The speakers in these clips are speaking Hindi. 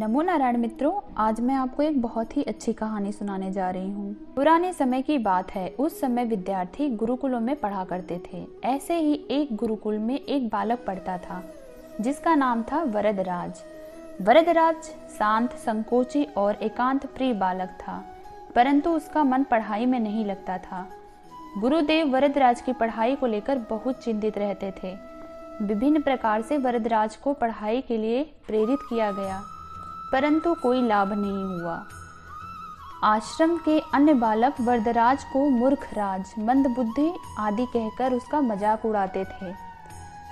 नमो नारायण मित्रों, आज मैं आपको एक बहुत ही अच्छी कहानी सुनाने जा रही हूँ। पुराने समय की बात है। उस समय विद्यार्थी गुरुकुलों में पढ़ा करते थे। ऐसे ही एक गुरुकुल में एक बालक पढ़ता था जिसका नाम था वरदराज। वरदराज शांत, संकोची और एकांत प्रिय बालक था, परंतु उसका मन पढ़ाई में नहीं लगता था। गुरुदेव वरदराज की पढ़ाई को लेकर बहुत चिंतित रहते थे। विभिन्न प्रकार से वरदराज को पढ़ाई के लिए प्रेरित किया गया, परंतु कोई लाभ नहीं हुआ। आश्रम के अन्य बालक वरदराज को मूर्खराज, मंदबुद्धि आदि कहकर उसका मजाक उड़ाते थे।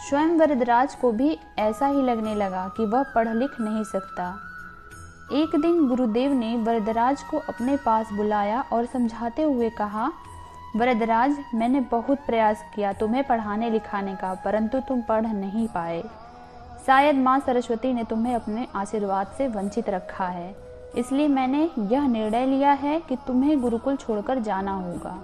स्वयं वरदराज को भी ऐसा ही लगने लगा कि वह पढ़ लिख नहीं सकता। एक दिन गुरुदेव ने वरदराज को अपने पास बुलाया और समझाते हुए कहा, वरदराज, मैंने बहुत प्रयास किया तुम्हें पढ़ाने लिखाने का, परंतु तुम पढ़ नहीं पाए। शायद माँ सरस्वती ने तुम्हें अपने आशीर्वाद से वंचित रखा है, इसलिए मैंने यह निर्णय लिया है कि तुम्हें गुरुकुल छोड़कर जाना होगा।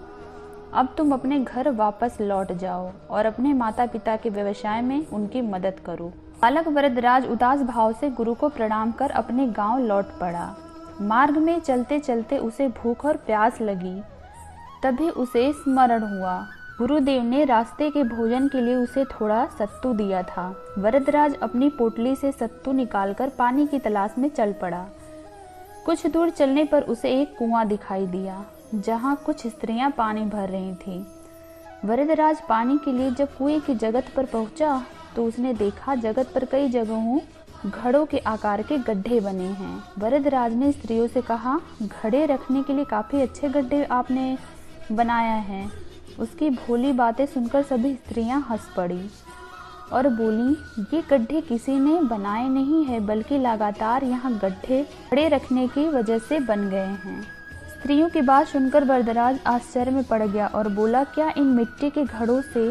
अब तुम अपने घर वापस लौट जाओ और अपने माता पिता के व्यवसाय में उनकी मदद करो। बालक वरदराज उदास भाव से गुरु को प्रणाम कर अपने गांव लौट पड़ा। मार्ग में चलते चलते उसे भूख और प्यास लगी। तभी उसे स्मरण हुआ, गुरुदेव ने रास्ते के भोजन के लिए उसे थोड़ा सत्तू दिया था। वरदराज अपनी पोटली से सत्तू निकालकर पानी की तलाश में चल पड़ा। कुछ दूर चलने पर उसे एक कुआं दिखाई दिया, जहां कुछ स्त्रियां पानी भर रही थीं। वरदराज पानी के लिए जब कुएं की जगत पर पहुंचा तो उसने देखा जगत पर कई जगहों घड़ों के आकार के गड्ढे बने हैं। वरदराज ने स्त्रियों से कहा, घड़े रखने के लिए काफी अच्छे गड्ढे आपने बनाया है। उसकी भोली बातें सुनकर सभी स्त्रियां हंस पड़ी और बोली, ये गड्ढे किसी ने बनाए नहीं है, बल्कि लगातार यहाँ गड्ढे खड़े रखने की वजह से बन गए हैं। स्त्रियों की बात सुनकर वरदराज आश्चर्य में पड़ गया और बोला, क्या इन मिट्टी के घड़ों से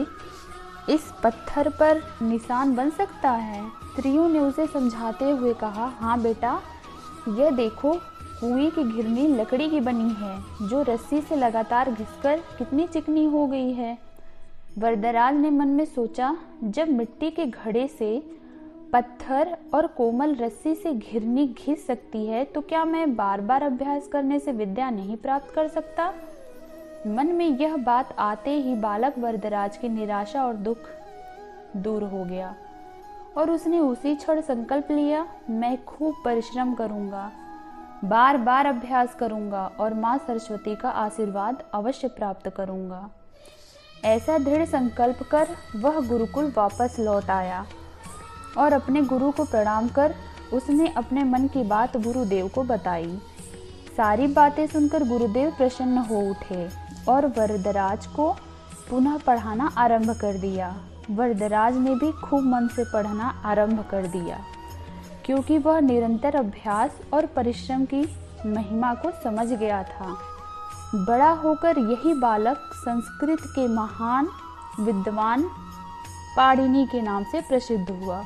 इस पत्थर पर निशान बन सकता है? स्त्रियों ने उसे समझाते हुए कहा, हाँ बेटा, यह देखो, कुएं की घिरनी लकड़ी की बनी है, जो रस्सी से लगातार घिसकर कितनी चिकनी हो गई है। वरदराज ने मन में सोचा, जब मिट्टी के घड़े से पत्थर और कोमल रस्सी से घिरनी घिस सकती है, तो क्या मैं बार बार अभ्यास करने से विद्या नहीं प्राप्त कर सकता? मन में यह बात आते ही बालक वरदराज की निराशा और दुख दूर हो गया और उसने उसी क्षण संकल्प लिया, मैं खूब परिश्रम करूंगा, बार बार अभ्यास करूंगा और माँ सरस्वती का आशीर्वाद अवश्य प्राप्त करूंगा। ऐसा दृढ़ संकल्प कर वह गुरुकुल वापस लौट आया और अपने गुरु को प्रणाम कर उसने अपने मन की बात गुरुदेव को बताई। सारी बातें सुनकर गुरुदेव प्रसन्न हो उठे और वरदराज को पुनः पढ़ाना आरंभ कर दिया। वरदराज ने भी खूब मन से पढ़ना आरंभ कर दिया, क्योंकि वह निरंतर अभ्यास और परिश्रम की महिमा को समझ गया था। बड़ा होकर यही बालक संस्कृत के महान विद्वान पाणिनि के नाम से प्रसिद्ध हुआ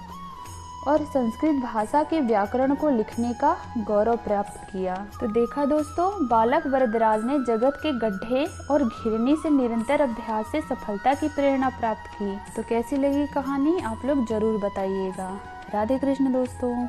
और संस्कृत भाषा के व्याकरण को लिखने का गौरव प्राप्त किया। तो देखा दोस्तों, बालक वरदराज ने जगत के गड्ढे और घिरनी से निरंतर अभ्यास से सफलता की प्रेरणा प्राप्त की। तो कैसी लगी कहानी, आप लोग जरूर बताइएगा। राधे कृष्ण दोस्तों।